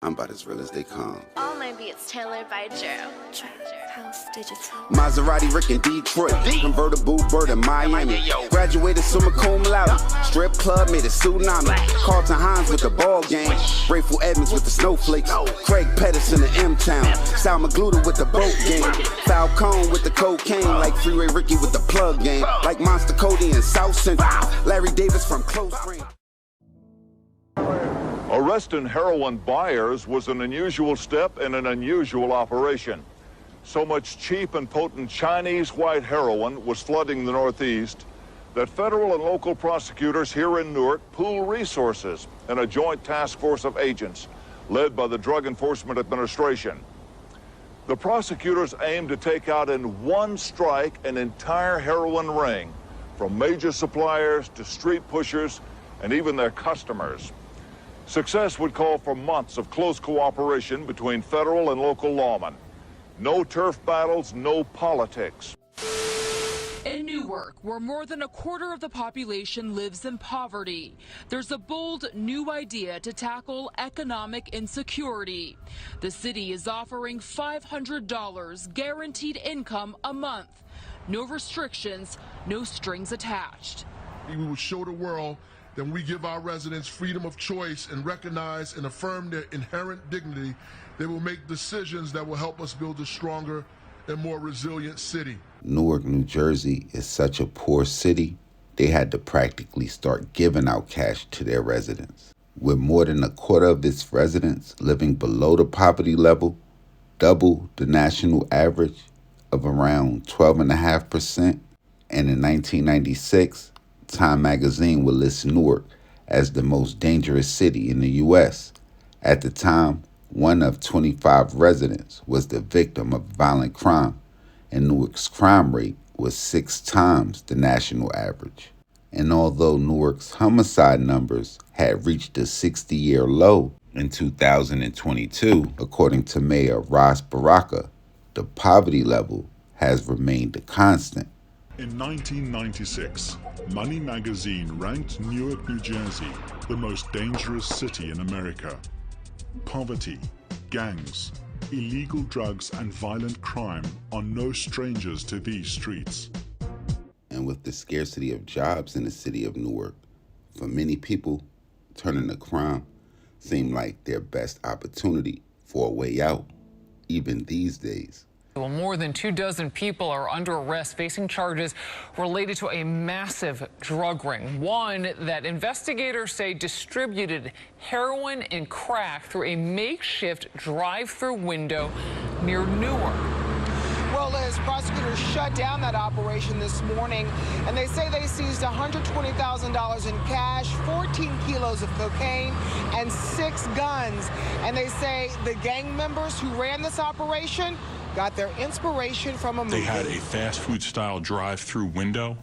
I'm about as real as they come. All my beats tailored by Joe. House Digital. Maserati Rick in Detroit, convertible bird in Miami. Graduated summa cum laude, strip club made a tsunami. Carlton Hines with the ball game, Grateful Edmonds with the snowflakes, Craig Pettis in the M-Town, Sal Magluta with the boat game, Falcone with the cocaine, like Freeway Ricky with the plug game, like Monster Cody in South Central, Larry Davis from close range. Arresting heroin buyers was an unusual step in an unusual operation. So much cheap and potent Chinese white heroin was flooding the Northeast that federal and local prosecutors here in Newark pool resources in a joint task force of agents led by the Drug Enforcement Administration. The prosecutors aim to take out in one strike an entire heroin ring, from major suppliers to street pushers and even their customers. Success would call for months of close cooperation between federal and local lawmen. No turf battles, no politics. In Newark, where more than a quarter of the population lives in poverty, there's a bold new idea to tackle economic insecurity. The city is offering $500 guaranteed income a month. No restrictions, no strings attached. We will show the world that when we give our residents freedom of choice and recognize and affirm their inherent dignity, they will make decisions that will help us build a stronger and more resilient city. Newark, New Jersey is such a poor city, they had to practically start giving out cash to their residents. With more than a quarter of its residents living below the poverty level, double the national average of around 12.5%, and in 1996, Time magazine would list Newark as the most dangerous city in the U.S. At the time, 1 of 25 residents was the victim of violent crime, and Newark's crime rate was 6 times the national average. And although Newark's homicide numbers had reached a 60-year low in 2022, according to Mayor Ras Baraka, the poverty level has remained a constant. In 1996, Money magazine ranked Newark, New Jersey the most dangerous city in America. Poverty, gangs, illegal drugs, and violent crime are no strangers to these streets. And with the scarcity of jobs in the city of Newark, for many people, turning to crime seemed like their best opportunity for a way out, even these days. Well, more than 24 people are under arrest facing charges related to a massive drug ring, one that investigators say distributed heroin and crack through a makeshift drive-through window near Newark. Well, Liz, prosecutors shut down that operation this morning, and they say they seized $120,000 in cash, 14 kilos of cocaine, and 6 guns. And they say the gang members who ran this operation got their inspiration from a movie. They had a fast food style drive-through window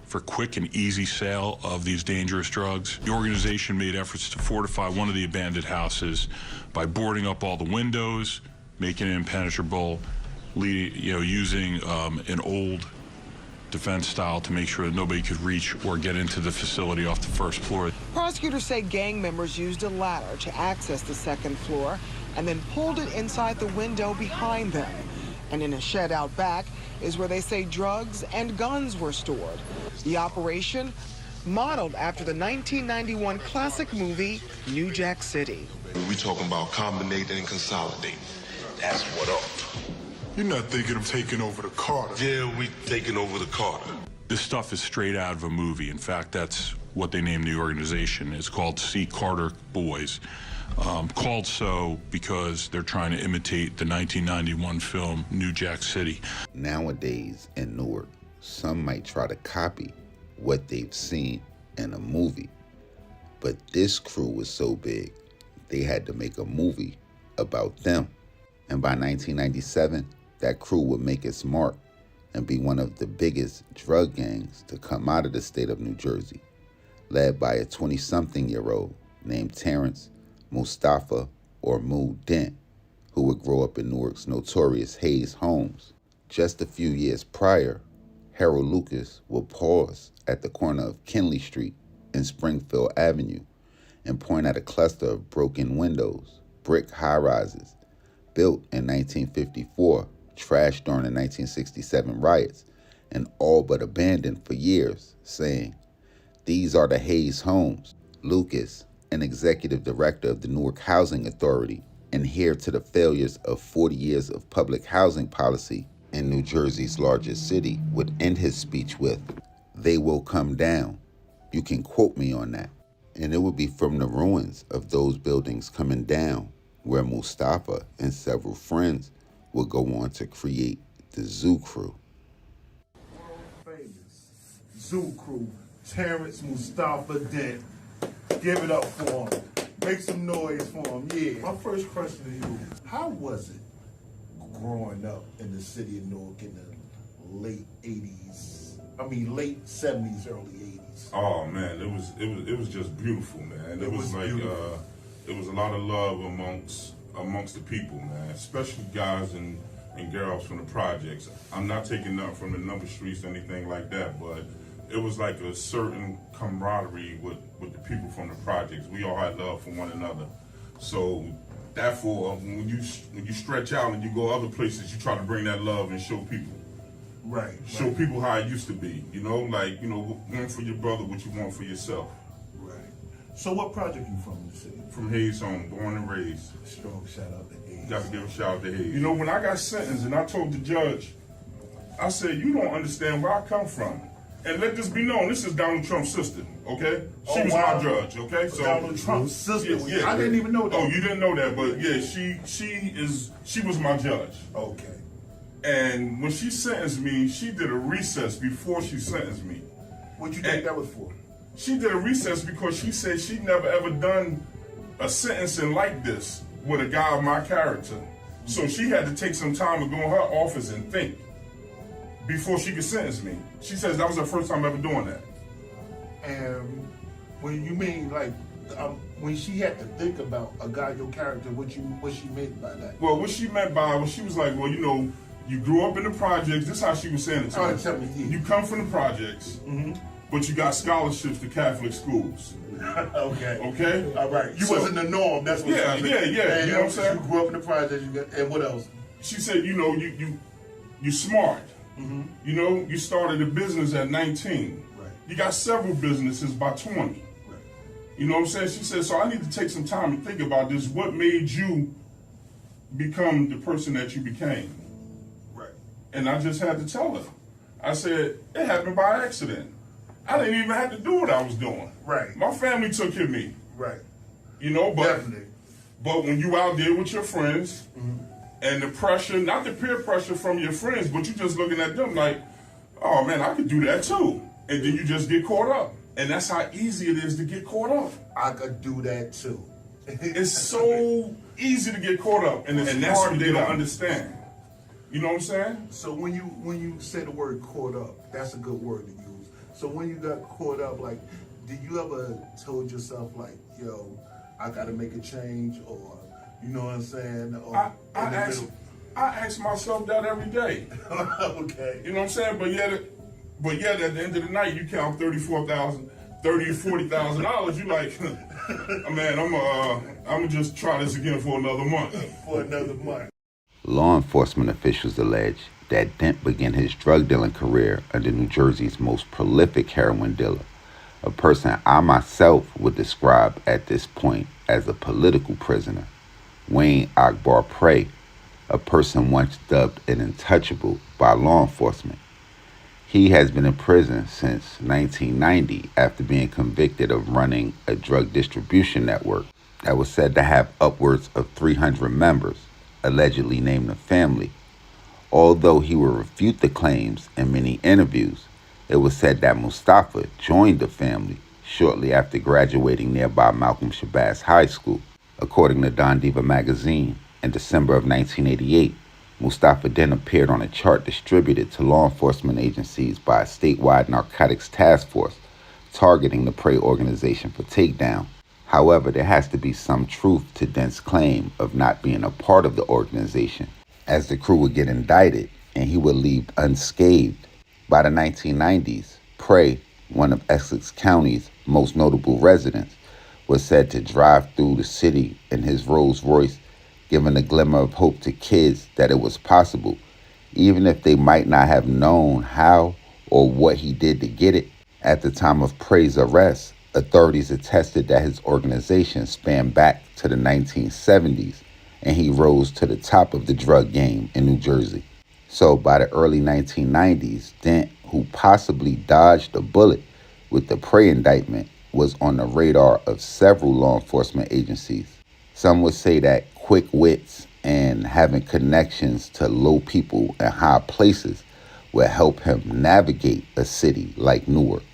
for quick and easy sale of these dangerous drugs. The organization made efforts to fortify one of the abandoned houses by boarding up all the windows, making it impenetrable, using an old defense style to make sure that nobody could reach or get into the facility off the first floor. Prosecutors say gang members used a ladder to access the second floor and then pulled it inside the window behind them. And in a shed out back is where they say drugs and guns were stored. The operation modeled after the 1991 classic movie, New Jack City. We talking about combinating and consolidating. That's what up. You're not thinking of taking over the Carter. Yeah, we taking over the Carter. This stuff is straight out of a movie. In fact, that's what they named the organization. It's called C. Carter Boys. Called so because they're trying to imitate the 1991 film New Jack City. Nowadays in Newark, some might try to copy what they've seen in a movie. But this crew was so big, they had to make a movie about them. And by 1997, that crew would make its mark and be one of the biggest drug gangs to come out of the state of New Jersey, led by a 20-something-year-old named Terrence Mustafa or Moo Dent, who would grow up in Newark's notorious Hayes homes. Just a few years prior, Harold Lucas would pause at the corner of Kinley Street and Springfield Avenue and point at a cluster of broken windows brick high-rises, built in 1954, trashed during the 1967 riots, and all but abandoned for years, saying, "These are the Hayes homes." Lucas, an executive director of the Newark Housing Authority, adhered to the failures of 40 years of public housing policy in New Jersey's largest city, would end his speech with, "They will come down. You can quote me on that." And it would be from the ruins of those buildings coming down where Mustafa and several friends would go on to create the Zoo Crew. Famous Zoo Crew, Terrence Mustafa Dent. Give it up for him. Make some noise for him. Yeah. My first question to you, how was it growing up in the city of Newark in the late 80s? I mean, late 70s, early 80s. Oh man, it was just beautiful, man. It was like beautiful. It was a lot of love amongst the people, man. Especially guys and girls from the projects. I'm not taking nothing from the number streets or anything like that, but it was like a certain camaraderie with the people from the projects. We all had love for one another. So therefore, when you stretch out and you go other places, you try to bring that love and show people. Right. Show people how it used to be. Want for your brother what you want for yourself. Right. So what project you from in the city? From Hayes home, born and raised. Strong shout out to Hayes. Got to give a shout out to Hayes. When I got sentenced and I told the judge, I said, "You don't understand where I come from." And let this be known, this is Donald Trump's sister, okay? She was my judge, okay? So Donald Trump's sister? Yeah, I didn't even know that. Oh, you didn't know that, but yeah, she was my judge. Okay. And when she sentenced me, she did a recess before she sentenced me. What'd you think that was for? She did a recess because she said she'd never ever done a sentencing like this with a guy of my character. So she had to take some time to go in her office and think before she could sentence me. She says that was her first time ever doing that. And when you mean like, when she had to think about a guy, your character, what she meant by that? Well, what she meant by was she was like, well, you grew up in the projects. This is how she was saying it to me. Tell me, yeah. You come from the projects, but you got scholarships to Catholic schools. Okay? All right. You wasn't the norm. That's what yeah. And you know what I'm saying? You grew up in the projects, and what else? She said, you smart. You started a business at 19. Right. You got several businesses by 20. Right. You know what I'm saying? She said, so I need to take some time and think about this. What made you become the person that you became? Right. And I just had to tell her. I said, it happened by accident. I didn't even have to do what I was doing. Right. My family took care of me. Right. Definitely. But when you out there with your friends, and the pressure, not the peer pressure from your friends, but you just looking at them like, oh man, I could do that too. And then you just get caught up. And that's how easy it is to get caught up. I could do that too. It's so easy to get caught up. And that's what they don't understand. You know what I'm saying? So when you say the word caught up, that's a good word to use. So when you got caught up, like, did you ever told yourself like, yo, I gotta make a change, or you know what I'm saying? Or I ask myself that every day. Okay. You know what I'm saying? But yet at the end of the night, you count $30,000 or $40,000. You like, man, I'm gonna just try this again for another month. For another month. Law enforcement officials allege that Dent began his drug dealing career under New Jersey's most prolific heroin dealer, a person I myself would describe at this point as a political prisoner, Wayne Akbar Prey, a person once dubbed an untouchable by law enforcement. He has been in prison since 1990 after being convicted of running a drug distribution network that was said to have upwards of 300 members, allegedly named the family. Although he would refute the claims in many interviews, it was said that Mustafa joined the family shortly after graduating nearby Malcolm Shabazz High School. According to Don Diva magazine, in December of 1988, Mustafa then appeared on a chart distributed to law enforcement agencies by a statewide narcotics task force targeting the Prey organization for takedown. However, there has to be some truth to Dent's claim of not being a part of the organization, as the crew would get indicted and he would leave unscathed. By the 1990s, Prey, one of Essex County's most notable residents, was said to drive through the city in his Rolls Royce, giving a glimmer of hope to kids that it was possible, even if they might not have known how or what he did to get it. At the time of Prey's arrest, authorities attested that his organization spanned back to the 1970s, and he rose to the top of the drug game in New Jersey. So by the early 1990s, Dent, who possibly dodged a bullet with the Prey indictment, was on the radar of several law enforcement agencies. Some would say that quick wits and having connections to low people in high places would help him navigate a city like Newark,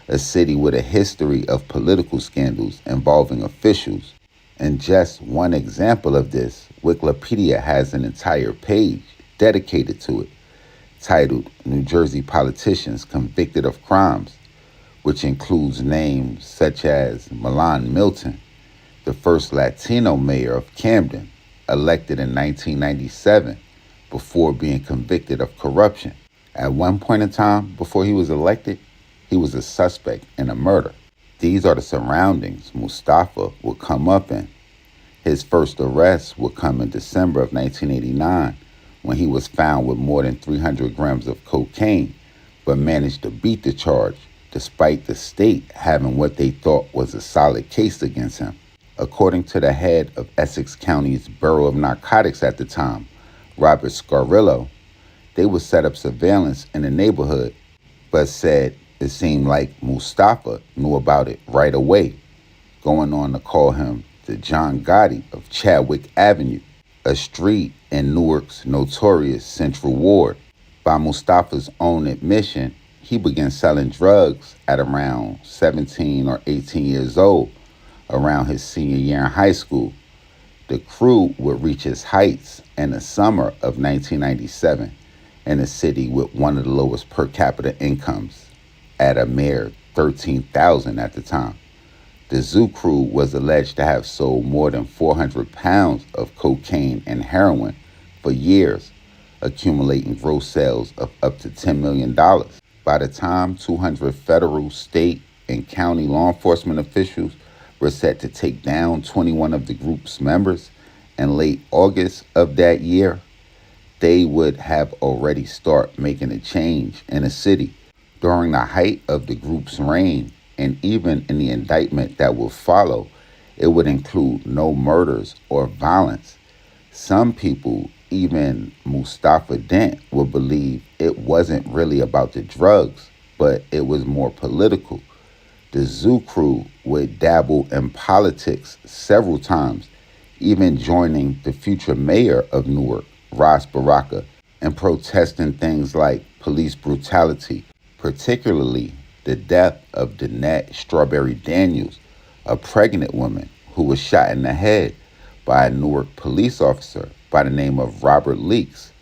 a city with a history of political scandals involving officials. And just one example of this, Wikipedia has an entire page dedicated to it, titled New Jersey Politicians Convicted of Crimes, which includes names such as Milan Milton, the first Latino mayor of Camden, elected in 1997 before being convicted of corruption. At one point in time, before he was elected, he was a suspect in a murder. These are the surroundings Mustafa would come up in. His first arrest would come in December of 1989, when he was found with more than 300 grams of cocaine, but managed to beat the charge, despite the state having what they thought was a solid case against him. According to the head of Essex County's Bureau of Narcotics at the time, Robert Scarillo, they would set up surveillance in the neighborhood, but said it seemed like Mustafa knew about it right away, going on to call him the John Gotti of Chadwick Avenue, a street in Newark's notorious Central Ward. By Mustafa's own admission, he began selling drugs at around 17 or 18 years old, around his senior year in high school. The crew would reach its heights in the summer of 1997 in a city with one of the lowest per capita incomes, at a mere $13,000 at the time. The Zoo Crew was alleged to have sold more than 400 pounds of cocaine and heroin for years, accumulating gross sales of up to $10 million. By the time 200 federal, state, and county law enforcement officials were set to take down 21 of the group's members in late August of that year, they would have already started making a change in the city. During the height of the group's reign, and even in the indictment that would follow, it would include no murders or violence. Some people, even Mustafa Dent, would believe it wasn't really about the drugs, but it was more political. The Zoo Crew would dabble in politics several times, even joining the future mayor of Newark, Ras Baraka, and protesting things like police brutality, particularly the death of Danette Strawberry Daniels, a pregnant woman who was shot in the head by a Newark police officer by the name of Robert Leaks.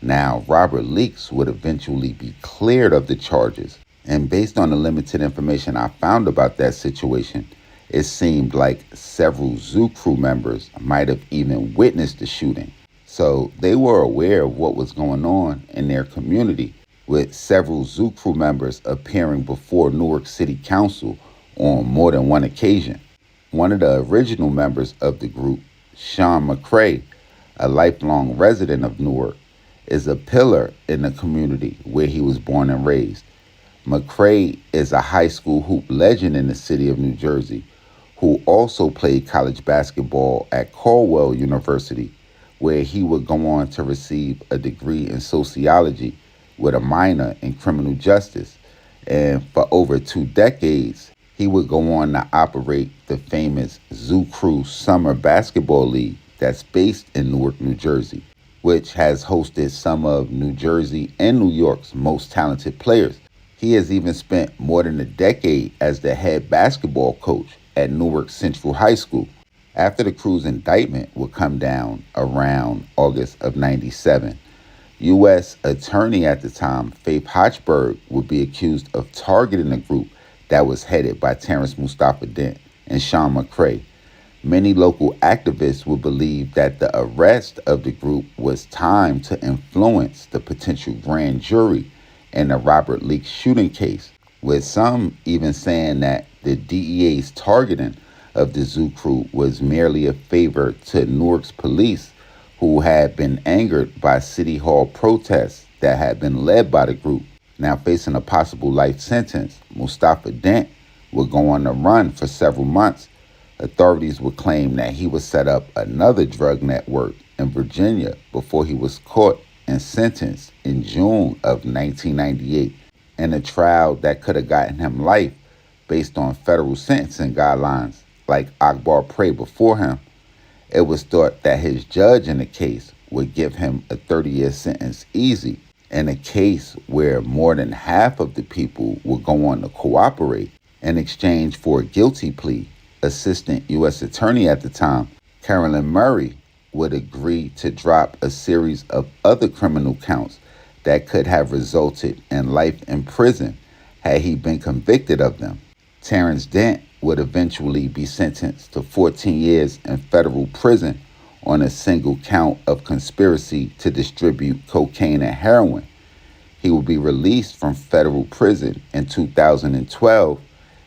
Now, Robert Leaks would eventually be cleared of the charges, and based on the limited information I found about that situation, it seemed like several Zoo Crew members might have even witnessed the shooting. So they were aware of what was going on in their community, with several Zoo Crew members appearing before Newark City Council on more than one occasion. One of the original members of the group, Sean McCrae, a lifelong resident of Newark, is a pillar in the community where he was born and raised. McCrae is a high school hoop legend in the city of New Jersey, who also played college basketball at Caldwell University, where he would go on to receive a degree in sociology with a minor in criminal justice. And for over 2 decades, he would go on to operate the famous Zoo Crew Summer Basketball League that's based in Newark, New Jersey, which has hosted some of New Jersey and New York's most talented players. He has even spent more than a decade as the head basketball coach at Newark Central High School. After the crew's indictment would come down around August of 97, U.S. Attorney at the time, Faith Hochberg, would be accused of targeting a group that was headed by Terrence Mustafa Dent and Sean McCrae. Many local activists would believe that the arrest of the group was timed to influence the potential grand jury in the Robert Leaks shooting case, with some even saying that the DEA's targeting of the Zoo Crew was merely a favor to Newark's police, who had been angered by City Hall protests that had been led by the group. Now facing a possible life sentence, Mustafa Dent would go on the run for several months. Authorities would claim that he would set up another drug network in Virginia before he was caught and sentenced in June of 1998 in a trial that could have gotten him life based on federal sentencing guidelines like Akbar prayed before him. It was thought that his judge in the case would give him a 30-year sentence easy in a case where more than half of the people would go on to cooperate. In exchange for a guilty plea, Assistant U.S. Attorney at the time, Carolyn Murray, would agree to drop a series of other criminal counts that could have resulted in life in prison had he been convicted of them. Terrence Dent would eventually be sentenced to 14 years in federal prison on a single count of conspiracy to distribute cocaine and heroin. He would be released from federal prison in 2012,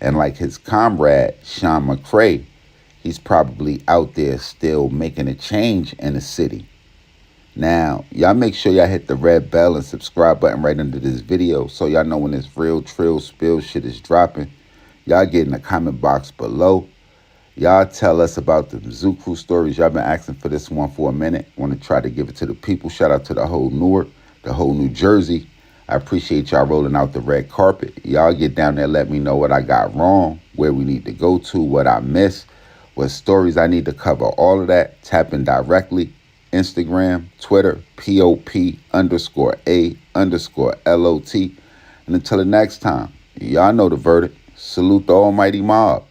and like his comrade, Sean McCrae, he's probably out there still making a change in the city. Now, y'all make sure y'all hit the red bell and subscribe button right under this video so y'all know when this real trill spill shit is dropping. Y'all get in the comment box below. Y'all tell us about the Zoo Crew stories. Y'all been asking for this one for a minute. Want to try to give it to the people. Shout out to the whole Newark, the whole New Jersey. I appreciate y'all rolling out the red carpet. Y'all get down there, let me know what I got wrong, where we need to go to, what I missed, what stories I need to cover. All of that, tap in directly. Instagram, Twitter, POP_A_LOT. And until the next time, y'all know the verdict. Salute the almighty MOBB.